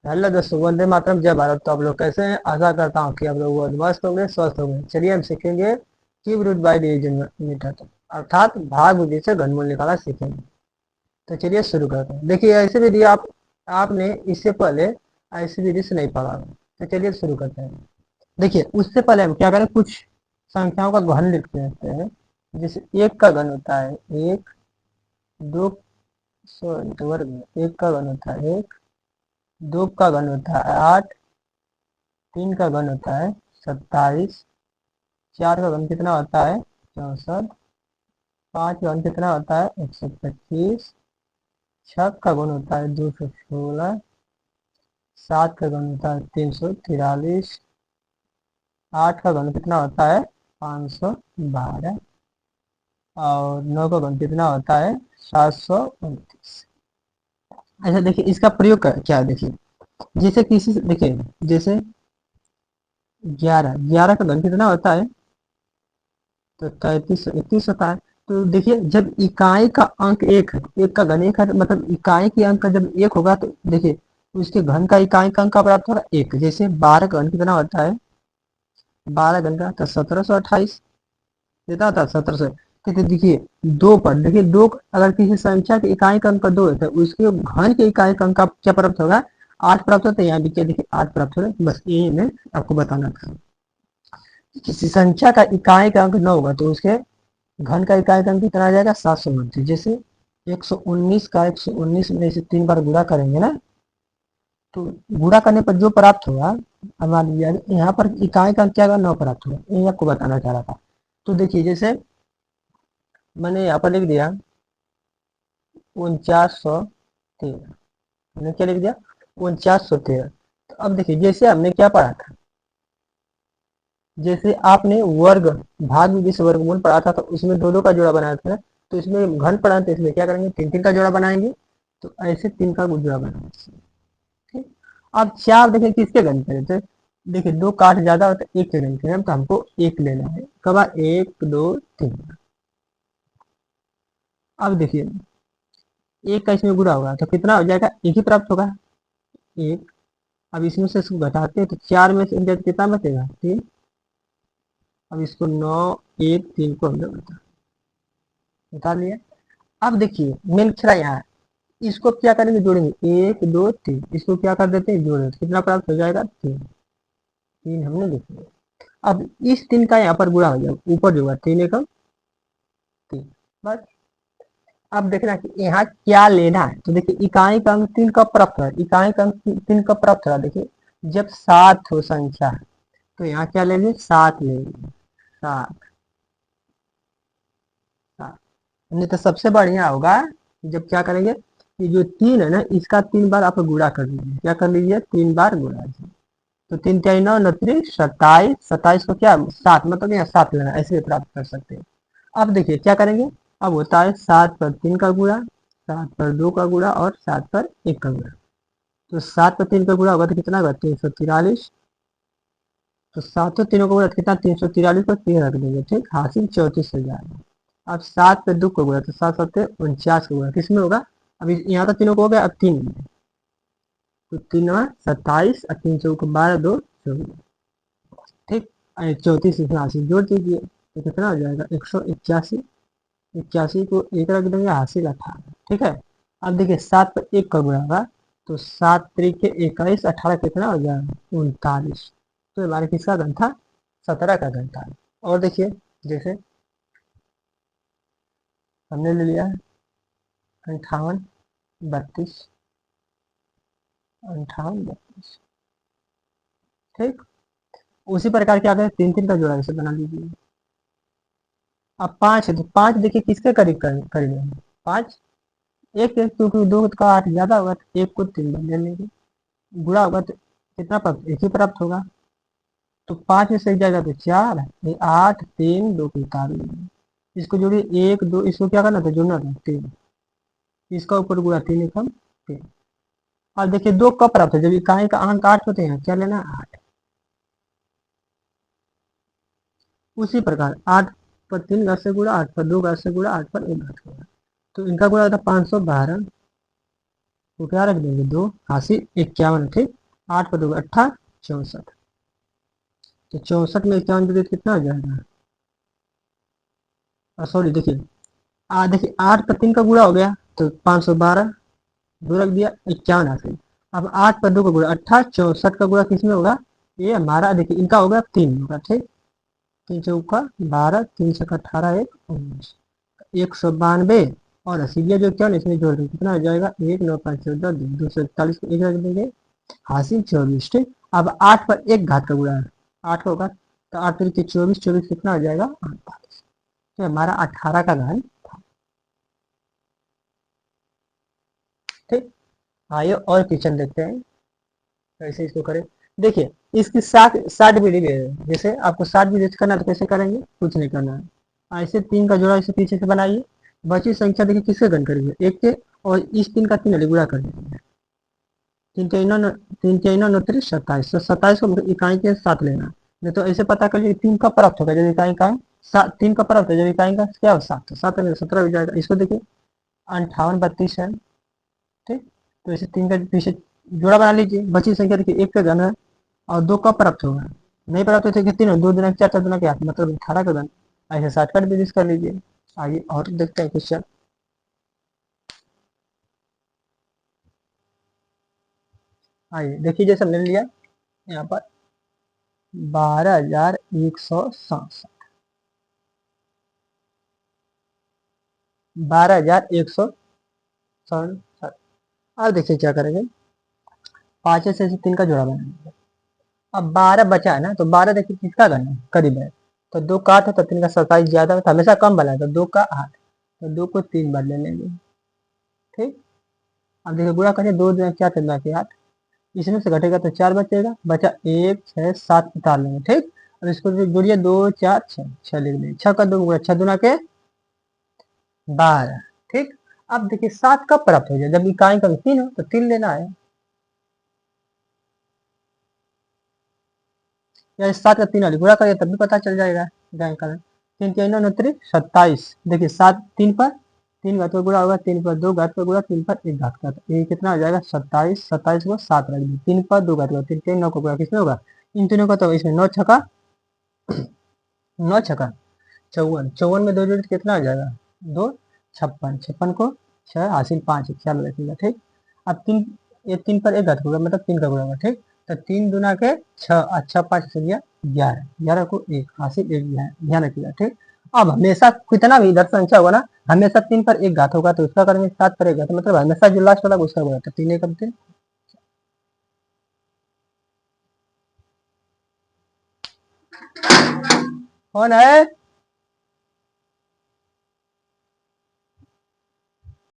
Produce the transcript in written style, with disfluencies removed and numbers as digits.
Hello दोस्तों, वंदे मातरम, जय भारत। तो आप लोग कैसे हैं? आशा करता हूँ कि आप लोग बहुत मस्त होंगे, स्वस्थ होंगे। चलिए हम सीखेंगे cube root by division method, अर्थात भाग विधि से घनमूल निकालना सीखेंगे। तो चलिए शुरू करते हैं। देखिए, ऐसी विधि आपने इससे पहले ऐसी विधि से नहीं पढ़ा होगा। तो चलिए शुरू करते हैं। देखिए, उससे पहले हम क्या करें, कुछ संख्याओं का घन लिखते हैं। जैसे एक का घन होता है एक, दो सौ वर्ग में एक का घन होता है एक, दो का घन होता है आठ, तीन का घन होता है 27, चार का घन कितना होता है 64, पांच का घन कितना होता है 125, छह का घन होता है 216, सात का घन होता है 343, आठ का घन कितना होता है 512, और नौ का घन कितना होता है 729। ऐसा देखिए, इसका प्रयोग क्या है। देखिए, जैसे किसी से देखिए, जैसे ग्यारह ग्यारह का घन कितना होता है, तो 3331 होता है। तो देखिए, जब इकाई का अंक एक है, एक का घन एक है, मतलब इकाई के अंक का जब एक होगा, तो देखिए उसके घन का इकाई का अंक का प्राप्त होगा एक। जैसे 12 का घन कितना होता है, 12 घन का तो 1728 देता था 1700। तो देखिए, दो पर देखिए, दो अगर किसी संख्या के इकाई का अंक दो है तो उसके घन के इकाई का अंक का क्या प्राप्त होगा, आठ प्राप्त होता है। यहाँ देखिए आठ प्राप्त होगा। बस ये मैं आपको बताना था। किसी संख्या का इकाई का अंक नौ होगा तो उसके घन का इकाई का अंक कितना आ जाएगा 729। जैसे 119 का 119 में से तीन बार गुणा करेंगे ना, तो गुणा करने पर जो प्राप्त होगा, अब मान लीजिए यहाँ पर इकाई का अंक क्या होगा, नौ प्राप्त होगा। ये आपको बताना चाह रहा था। तो देखिए, जैसे मैंने यहाँ पर लिख दिया 4913। मैंने क्या लिख दिया, 4913। तो अब देखिए, जैसे हमने क्या पढ़ा था, जैसे आपने वर्ग भाग में जिस वर्गमूल पढ़ा था तो उसमें दो दो का जोड़ा बनाया था ना, तो इसमें घन पढ़ा तो इसमें क्या करेंगे, तीन तीन का जोड़ा बनाएंगे। तो ऐसे तीन का जोड़ा बनाएंगे। ठीक। अब चार देखिए किसके घन करें, तो देखिए दो का आठ ज्यादा होता है, एक के घन करें तो हमको एक लेना है। कब एक दो तीन। अब देखिए, एक का इसमें गुणा होगा तो कितना हो जाएगा, एक ही प्राप्त होगा, एक। अब इसमें से इसको घटाते हैं तो चार में से कितना बचेगा, तीन। अब इसको नौ, एक, तीन को हमने बता लिया। अब देखिए मेन अक्षरा यहाँ है, इसको क्या करेंगे, जोड़ेंगे एक दो तीन, इसको क्या कर देते हैं, जोड़ देते हैं। कितना प्राप्त हो जाएगा, तीन। तीन हमने लिख लिया। अब इस तीन का यहाँ पर गुणा हो जाएगा, ऊपर जो होगा तीन एकम तीन। बस। अब देखना कि यहाँ क्या लेना है। तो देखिए, इकाई का अंक तीन का प्राप्त है, इकाई का अंक तीन का प्राप्त है। देखिए, जब सात हो संख्या तो यहाँ क्या लेंगे, सात लेंगे। सात, सात। नहीं तो सबसे बढ़िया होगा जब क्या करेंगे, कि जो तीन है ना, इसका तीन बार आप गुणा कर लीजिए। क्या कर लीजिए, तीन बार गुणा। तो तीन तीन नौ उनतीस, सत्ताईस, सत्ताईस को क्या सात, मतलब यहाँ सात लेना, ऐसे भी प्राप्त कर सकते हैं। अब देखिए क्या करेंगे, अब होता है सात पर तीन का गुणा, सात पर दो का गुणा और सात पर एक का गुणा। तो सात पर तीन का गुणा होगा तो कितना होगा, 343। तो सातों तीनों का गुणा तो कितना, 343 पर तीन रख देंगे। ठीक, हासिल 34,000। अब सात पे दो का गुणा, तो सात सत्ते 49 का गुणा किसमें होगा, अभी यहाँ तो तीनों को हो गया, अब तीन में। तो तीन 27 और तीन चौक 12, दो 24। ठीक। 34 इसमें हासिल जोड़ दीजिए तो कितना हो जाएगा, 181। 81 को एक रख देंगे, हासिल 18। ठीक है। अब देखिए सात पर एक का गुणा होगा, तो सात तरीके 21, 18 कितना हो जाएगा, 39। तो हमारे किसका घन था, 17 का घन था। और देखिए, जैसे हमने ले लिया 58, 32, 58, 32। ठीक। उसी प्रकार क्या करें, तीन तीन का जोड़ा जैसे बना लीजिए। अब पाँच है तो पाँच देखिए किसके करीब करीब है, पाँच। एक एक, क्योंकि दो का आठ ज्यादा होगा तो एक को तीन बार ले लेंगे। गुणा होगा तो कितना प्राप्त, एक ही प्राप्त होगा। तो पांच में से एक जाएगा तो चार, ये आठ, तीन, दो को उतार लेंगे। इसको जोड़िए एक दो, इसको क्या करना था, जोड़ना था तीन। इसका ऊपर गुणा तीन एकम तीन। और देखिए दो कब प्राप्त है, जब इकाई का अंक आठ होते हैं, क्या लेना, आठ। उसी प्रकार आठ पर तीन घर से गुणा, आठ पर दो घर से गुणा, आठ पर एक घर से गुणा। तो इनका गुणा था 512। तो क्या रख देंगे 2 हासिल 51, ठीक। 8 पर 2 अट्ठा 64। तो 64 में 51 जोड़िए तो कितना हो जाएगा? सॉरी देखिए, देखिए 8 पर 3 का गुणा हो गया तो 512, 2 रख दिया 51 हासिल। अब 8 पर 2 का गुणा अट्ठा 64 का गुणा किस में होगा? ये हमारा देखिए इनका होगा 3 होगा, ठीक। 3 चौका 12, 3 छक्का 18, 1 19, 192 और अस्सी जो क्या इसमें जोड़ देंगे कितना हो जाएगा? 1 9 5 14 241 को एक रख देंगे हासिल 24, ठीक। अब 8 पर एक घात का गुणा है, 8 होगा तो 8 तरीके 24, 24 कितना हो जाएगा? 48। तो हमारा 18 का घन, ठीक। आइए और क्वेश्चन देखते हैं कैसे इसको करें। देखिए इसकी 60 डिग्री है, जैसे आपको 60 डिग्री करना है तो कैसे करेंगे? कुछ नहीं करना है, ऐसे 3 का जोड़ा इसे पीछे से बनाइए। बची संख्या देखिए किसके घन करेंगे? 1 के, और इस 3 का 3 वाले गुणा कर देंगे। 3 3 9 27, तो 27 को इकाई के साथ लेना। नहीं तो ऐसे पता कर लीजिए 3 का प्राप्त होगा जब इकाई का 3 का प्राप्त है जब इकाई का क्या हो 7, तो 7 में 17 हो जाएगा। इसको देखिए 58 32 है, ठीक। तो इसे 3 का पीछे जोड़ा बना लीजिए। बची संख्या देखिए 1 का घन है और 2 कब प्राप्त होगा? नहीं प्राप्त होते कितने हो? 2 दिना 4 4 दिना के 8 मतलब 18 का घन। ऐसे शॉर्टकट भी कर लीजिए। आइए और देखते हैं क्वेश्चन। आइए देखिए जैसे ले लिया यहाँ पर 12,167, 12,167। अब देखिए क्या करेंगे, 5 से 3 का जोड़ा बनाएंगे। अब 12 बचा है ना, तो 12 देखिए किसका घन है? करीब है। तो 2 का 8 है तो 3 का 27 ज्यादा है, तो हमेशा कम बना है तो 2 का 8, तो 2 को 3 बार ले लेंगे, ठीक। अब देखिए गुणा करिए 2 दूना 4 3 के 8, इसमें से घटेगा तो 4 बचेगा, बचा 1 6 7 उतार लेंगे, ठीक। अब इसको जोड़िए 2 4 6, 6 लिख देंगे। 6 का 2 गुणा 6 दूना के 12, ठीक। अब देखिए 7 कब प्राप्त हो जाए? जब इकाई का 3 हो तो 3 लेना है, या इस 7 का 3 वाली गुणा करिए तब भी पता चल जाएगा इकाई का। 3 3 9 3 27, देखिए 7 3 पर 3 घात का गुणा होगा, 3 पर 2 घात का गुणा, 3 पर 1 घात का, तो ये कितना हो जाएगा? 27, 27 को 7 रख दिए, 3 पर 2 घात का, 3 3 9 का गुणा किसमें होगा? इन तीनों का, तो इसमें 9 छका 9 छका 54, 54 में 2 जोड़ तो कितना हो जाएगा? 2 56, 56 को 6 हासिल 5 ख्याल रखिएगा, ठीक। अब 3, ये 3 पर 1 घात होगा मतलब 3 का गुणा होगा, ठीक। तो 3 दुना के 6, अच्छा 5 से गया 11, 11 को 1 हासिल 1 ध्यान रखिएगा, ठीक। अब हमेशा कितना भी इधर संख्या होगा ना, हमेशा 3 पर 1 घात होगा तो उसका करेंगे, 7 पर 1 घात मतलब हमेशा जो लास्ट वाला उसका होगा, तो 3 1 करते हैं। कौन है?